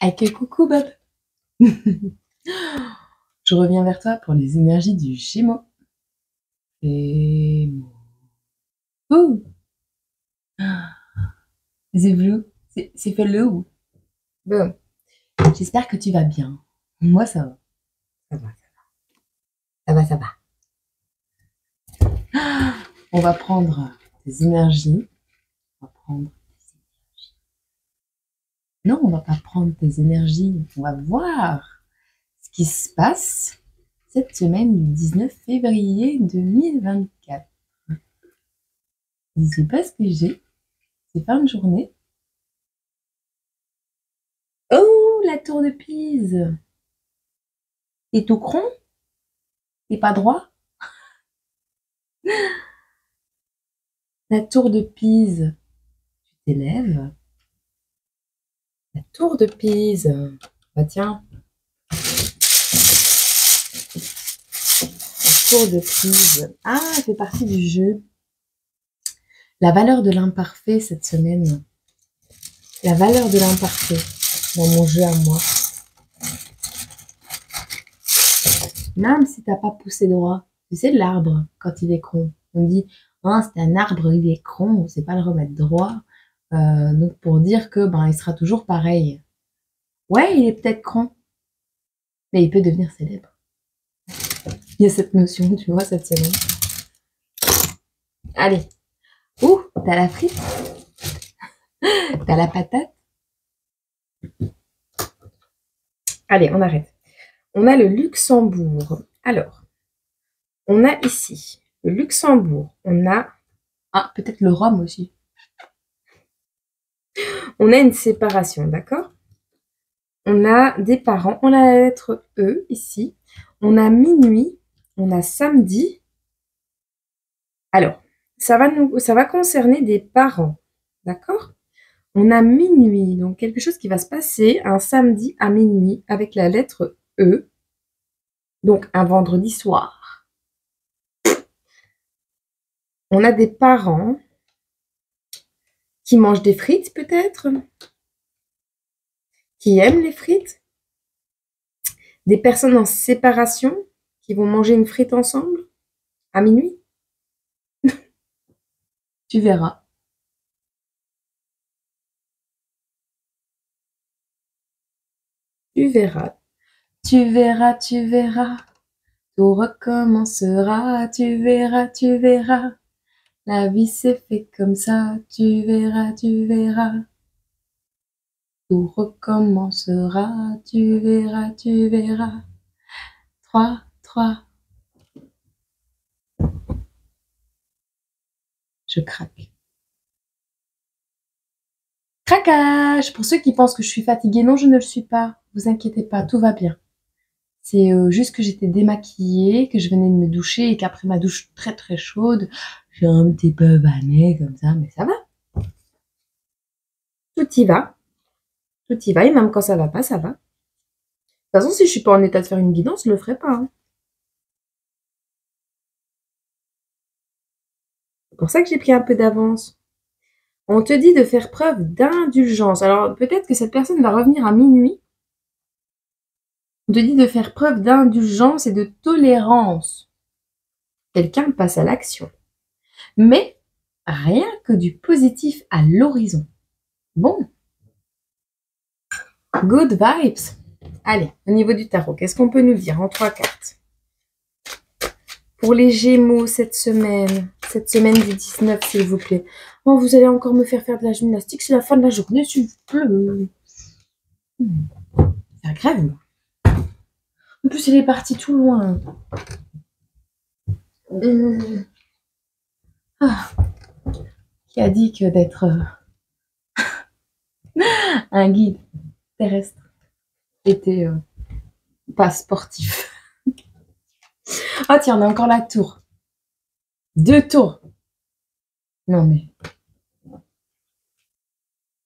Ok, coucou Bob. Je reviens vers toi pour les énergies du Gémeaux. Gémeaux. Ouh, c'est bleu. C'est fait le ou. Bon, j'espère que tu vas bien. Moi, ça va. Ça va, ça va, ça va. On va prendre des énergies. On va prendre Non, on va pas prendre tes énergies. On va voir ce qui se passe cette semaine du 19 février 2024. Je sais pas ce que j'ai. C'est fin de journée. Oh, la tour de Pise. T'es tout cron? T'es pas droit? La tour de Pise. Tu t'élèves. La tour de Pise. Bah tiens. La tour de Pise. Ah, elle fait partie du jeu. La valeur de l'imparfait cette semaine. La valeur de l'imparfait dans mon jeu à moi. Même si t'as pas poussé droit. Tu sais, l'arbre, quand il est cron. On dit, ah, c'est un arbre, il est cron, on sait pas le remettre droit. Donc pour dire que il sera toujours pareil. Ouais, il est peut-être cron, mais il peut devenir célèbre. Il y a cette notion, tu vois, cette semaine. Allez. Ouh, t'as la frite. T'as la patate. Allez, on arrête. On a le Luxembourg. Alors, on a ici le Luxembourg. On a... Ah, peut-être le Rhum aussi. On a une séparation, d'accord? On a des parents. On a la lettre E ici. On a minuit. On a samedi. Alors, ça va concerner des parents, d'accord? On a minuit, donc quelque chose qui va se passer un samedi à minuit avec la lettre E, donc un vendredi soir. On a des parents qui mangent des frites peut-être, qui aiment les frites, des personnes en séparation qui vont manger une frite ensemble à minuit. Tu verras. Tu verras. Tu verras, tu verras. Tout recommencera, tu verras, tu verras. La vie s'est fait comme ça, tu verras, tu verras. Tout recommencera, tu verras, tu verras. 3, 3. Je craque. Craquage! Pour ceux qui pensent que je suis fatiguée, non, je ne le suis pas. Vous inquiétez pas, tout va bien. C'est juste que j'étais démaquillée, que je venais de me doucher et qu'après ma douche très très chaude, j'ai un petit peu vanné comme ça, mais ça va. Tout y va. Tout y va, et même quand ça va pas, ça va. De toute façon, si je suis pas en état de faire une guidance, je le ferai pas. Hein. C'est pour ça que j'ai pris un peu d'avance. On te dit de faire preuve d'indulgence. Alors, peut-être que cette personne va revenir à minuit. On te dit de faire preuve d'indulgence et de tolérance. Quelqu'un passe à l'action. Mais rien que du positif à l'horizon. Bon. Good vibes. Allez, au niveau du tarot, qu'est-ce qu'on peut nous dire en 3 cartes? Pour les Gémeaux cette semaine du 19, s'il vous plaît. Oh, vous allez encore me faire de la gymnastique, c'est la fin de la journée, s'il vous plaît. Faire grève, moi. En plus, il est parti tout loin. Ah. Qui a dit que d'être un guide terrestre était pas sportif. Ah tiens, on a encore la tour. 2 tours. Non mais...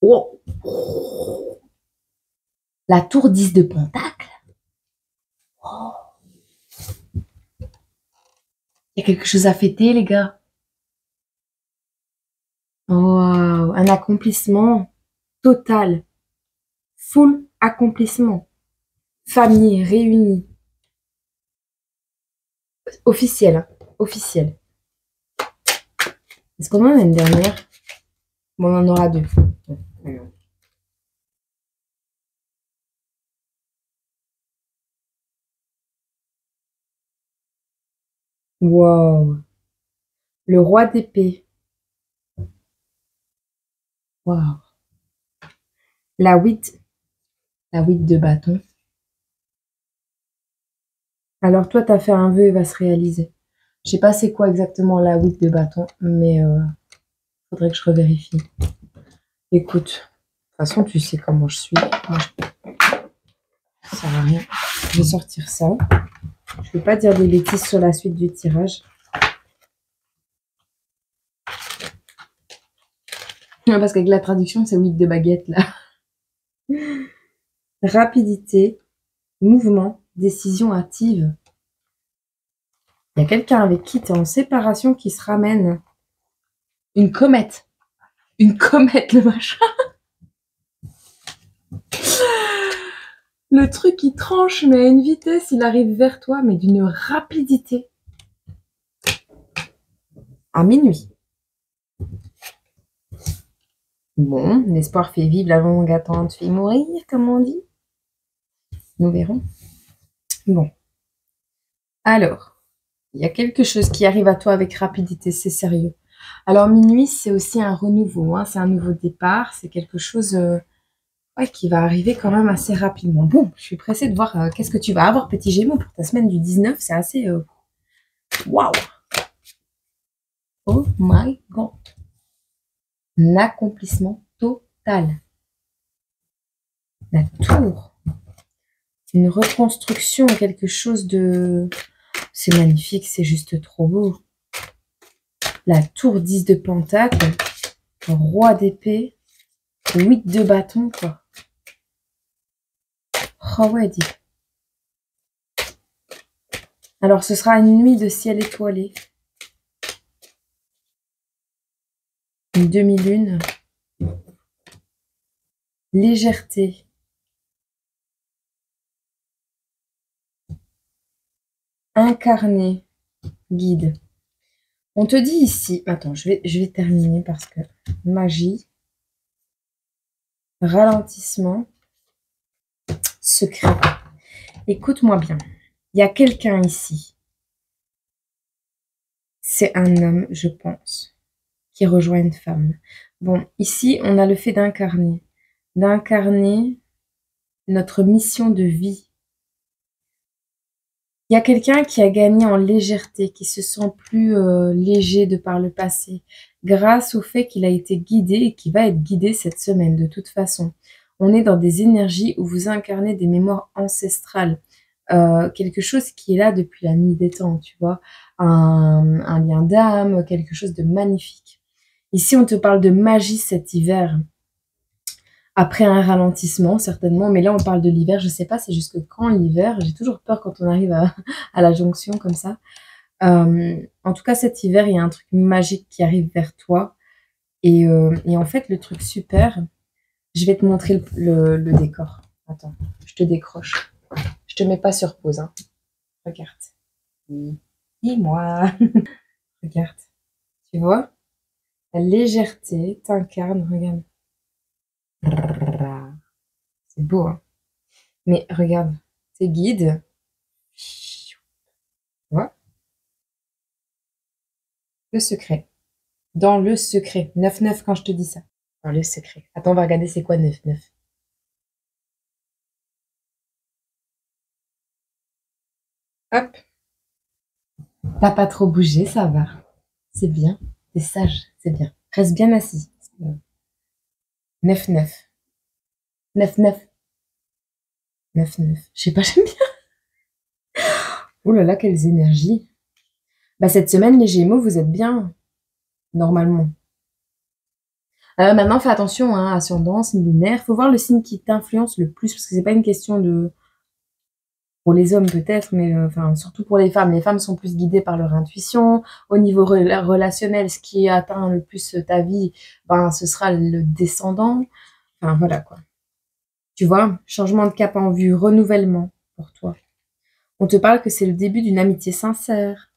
Oh. La tour 10 de Pentacle. Oh. Il y a quelque chose à fêter, les gars. Wow, un accomplissement total. full accomplissement. Famille réunie. Officiel, hein, officiel. Est-ce qu'on en a une dernière? Bon, on en aura deux. Wow. Le roi d'épée. Wow. La 8. La 8 de bâton. Alors toi, tu as fait un vœu, il va se réaliser. Je sais pas c'est quoi exactement la 8 de bâton, mais faudrait que je revérifie. Écoute, de toute façon, tu sais comment je suis. Moi, ça sert à rien. Je vais sortir ça. Je ne vais pas dire des bêtises sur la suite du tirage. Non, parce qu'avec la traduction, c'est 8 de baguette, là. Rapidité, mouvement, décision active. Il y a quelqu'un avec qui tu es en séparation qui se ramène. Une comète. Une comète, le machin. Le truc qui tranche, mais à une vitesse, il arrive vers toi, mais d'une rapidité. À minuit. Bon, l'espoir fait vivre, la longue attente fait mourir, comme on dit. Nous verrons. Bon. Alors, il y a quelque chose qui arrive à toi avec rapidité, c'est sérieux. Alors, minuit, c'est aussi un renouveau, hein, c'est un nouveau départ, c'est quelque chose qui va arriver quand même assez rapidement. Bon, je suis pressée de voir qu'est-ce que tu vas avoir, petit Gémeaux, pour ta semaine du 19, c'est assez... Waouh! Oh my God! Un accomplissement total. La tour. Une reconstruction, quelque chose de... C'est magnifique, c'est juste trop beau. La tour 10 de pentacle, roi d'épée, 8 de bâton, quoi. Oh ouais, dis. Alors, ce sera une nuit de ciel étoilé. Une demi-lune. Légèreté. Incarné. Guide. On te dit ici... Attends, je vais terminer parce que... Magie. Ralentissement. Secret. Écoute-moi bien. Il y a quelqu'un ici. C'est un homme, je pense, qui rejoint une femme. Bon, ici, on a le fait d'incarner. D'incarner notre mission de vie. Il y a quelqu'un qui a gagné en légèreté, qui se sent plus léger de par le passé, grâce au fait qu'il a été guidé et qui va être guidé cette semaine, de toute façon. On est dans des énergies où vous incarnez des mémoires ancestrales. Quelque chose qui est là depuis la nuit des temps, tu vois. Un lien d'âme, quelque chose de magnifique. Ici, on te parle de magie cet hiver. Après un ralentissement, certainement. Mais là, on parle de l'hiver. Je sais pas, c'est jusque quand l'hiver. J'ai toujours peur quand on arrive à la jonction comme ça. En tout cas, cet hiver, il y a un truc magique qui arrive vers toi. Et en fait, le truc super, je vais te montrer le décor. Attends, je te décroche. Je te mets pas sur pause, hein. Regarde. Et moi. Regarde. Tu vois? La légèreté t'incarne, regarde. C'est beau, hein? Mais regarde, tes guides. Tu vois? Le secret. Dans le secret. 9-9 quand je te dis ça. Dans le secret. Attends, on va regarder c'est quoi 9-9. Hop. T'as pas trop bougé, ça va. C'est bien. T'es sage, c'est bien. Reste bien assis. 9-9. 9-9. 9-9. Je sais pas, j'aime bien. Oh là là, quelles énergies. Bah, cette semaine, les Gémeaux, vous êtes bien, normalement. Maintenant, fais attention, hein, ascendance, lunaire. Faut voir le signe qui t'influence le plus, parce que c'est pas une question de... Pour les hommes peut-être, mais enfin surtout pour les femmes. Les femmes sont plus guidées par leur intuition. Au niveau relationnel, ce qui atteint le plus ta vie, ben, ce sera le descendant. Enfin, voilà, quoi. Tu vois, changement de cap en vue, renouvellement pour toi. On te parle que c'est le début d'une amitié sincère.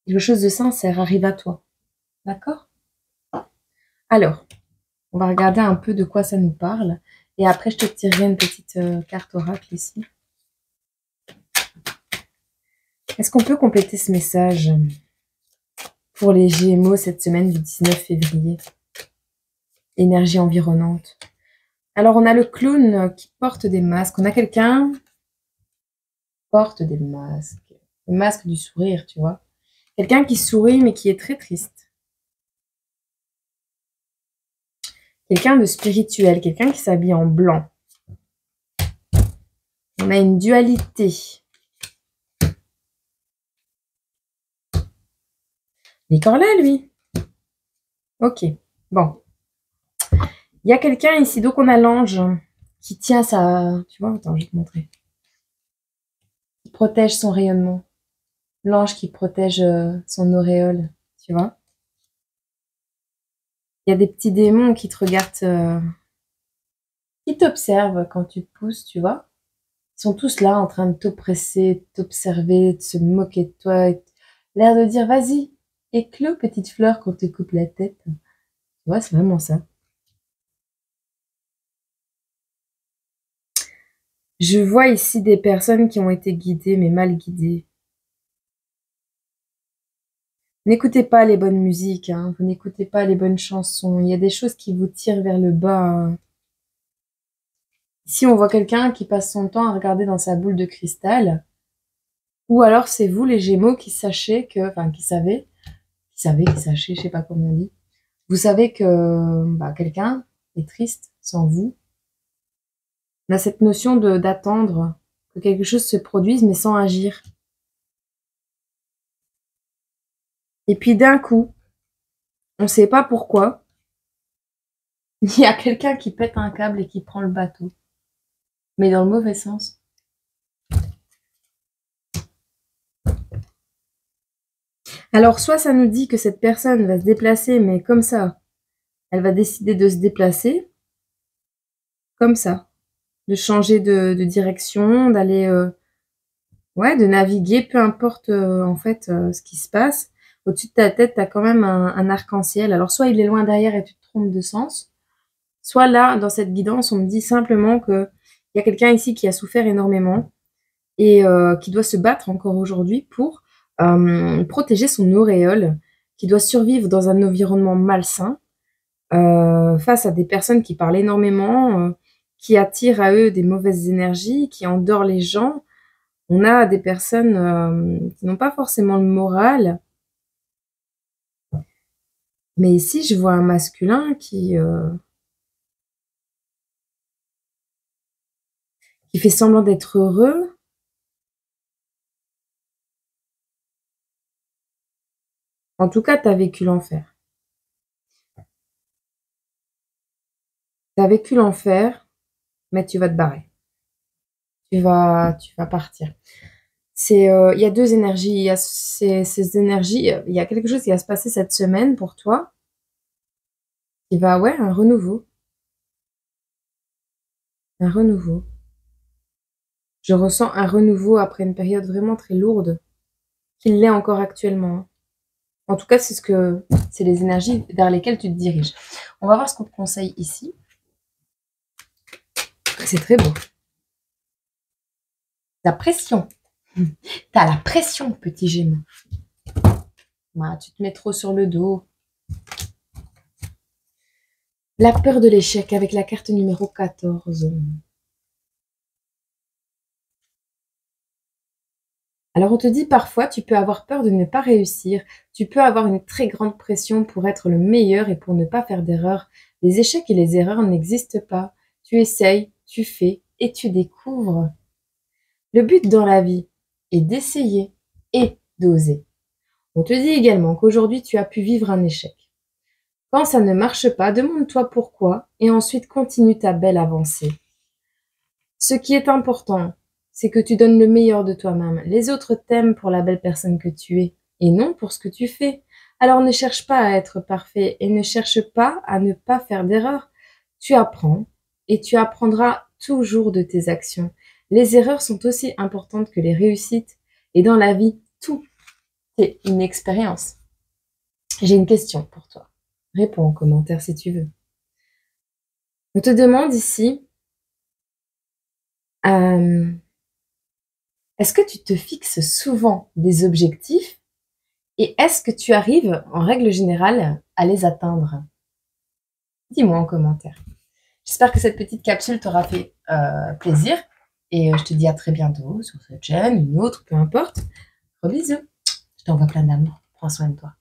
Quelque chose de sincère arrive à toi. D'accord? Alors, on va regarder un peu de quoi ça nous parle. Et après, je te tirerai une petite carte oracle ici. Est-ce qu'on peut compléter ce message pour les Gémeaux cette semaine du 19 février? Énergie environnante. Alors, on a le clown qui porte des masques. On a quelqu'un qui porte des masques. Le masque du sourire, tu vois. Quelqu'un qui sourit mais qui est très triste. Quelqu'un de spirituel, quelqu'un qui s'habille en blanc. On a une dualité. Il est encore là, lui. Ok, bon. Il y a quelqu'un ici, donc on a l'ange qui tient sa... Tu vois, attends, je vais te montrer. Qui protège son rayonnement. L'ange qui protège son auréole, tu vois. Il y a des petits démons qui te regardent, qui t'observent quand tu te pousses, tu vois. Ils sont tous là en train de t'oppresser, de t'observer, de se moquer de toi. L'air de dire, vas-y, éclot, petite fleur, qu'on te coupe la tête. Tu vois, c'est vraiment ça. Je vois ici des personnes qui ont été guidées, mais mal guidées. N'écoutez pas les bonnes musiques, hein. Vous n'écoutez pas les bonnes chansons. Il y a des choses qui vous tirent vers le bas. Ici, on voit quelqu'un qui passe son temps à regarder dans sa boule de cristal. Ou alors, c'est vous, les Gémeaux, qui sachez que... Enfin, qui savez, qui sachez, je sais pas comment on dit. Vous savez que quelqu'un est triste sans vous. On a cette notion d'attendre que quelque chose se produise, mais sans agir. Et puis d'un coup, on ne sait pas pourquoi, il y a quelqu'un qui pète un câble et qui prend le bateau. Mais dans le mauvais sens. Alors, soit ça nous dit que cette personne va se déplacer, mais comme ça, elle va décider de se déplacer, comme ça, de changer de direction, d'aller, de naviguer, peu importe en fait ce qui se passe. Au-dessus de ta tête, tu as quand même un arc-en-ciel. Alors, soit il est loin derrière et tu te trompes de sens, soit là, dans cette guidance, on me dit simplement qu'il y a quelqu'un ici qui a souffert énormément et qui doit se battre encore aujourd'hui pour protéger son auréole, qui doit survivre dans un environnement malsain, face à des personnes qui parlent énormément, qui attirent à eux des mauvaises énergies, qui endorment les gens. On a des personnes qui n'ont pas forcément le moral. Mais ici, je vois un masculin qui fait semblant d'être heureux. En tout cas, tu as vécu l'enfer. Tu as vécu l'enfer, mais tu vas te barrer. Tu vas partir. Il y a deux énergies. Il y a ces énergies. Il y a quelque chose qui va se passer cette semaine pour toi. Qui va, un renouveau. Un renouveau. Je ressens un renouveau après une période vraiment très lourde, qu'il l'est encore actuellement. En tout cas, c'est les énergies vers lesquelles tu te diriges. On va voir ce qu'on te conseille ici. C'est très beau. La pression. T'as la pression, petit Gémeaux. Voilà, tu te mets trop sur le dos. La peur de l'échec avec la carte numéro 14. Alors on te dit parfois, tu peux avoir peur de ne pas réussir. Tu peux avoir une très grande pression pour être le meilleur et pour ne pas faire d'erreurs. Les échecs et les erreurs n'existent pas. Tu essayes, tu fais et tu découvres. Le but dans la vie est d'essayer et d'oser. On te dit également qu'aujourd'hui, tu as pu vivre un échec. Quand ça ne marche pas, demande-toi pourquoi et ensuite continue ta belle avancée. Ce qui est important, c'est que tu donnes le meilleur de toi-même. Les autres t'aiment pour la belle personne que tu es et non pour ce que tu fais. Alors ne cherche pas à être parfait et ne cherche pas à ne pas faire d'erreur. Tu apprends, et tu apprendras toujours de tes actions. Les erreurs sont aussi importantes que les réussites. Et dans la vie, tout est une expérience. J'ai une question pour toi. Réponds en commentaire si tu veux. On te demande ici, est-ce que tu te fixes souvent des objectifs et est-ce que tu arrives, en règle générale, à les atteindre? Dis-moi en commentaire. J'espère que cette petite capsule t'aura fait plaisir et je te dis à très bientôt sur cette chaîne, une autre, peu importe. Gros bisous. Je t'envoie plein d'amour. Prends soin de toi.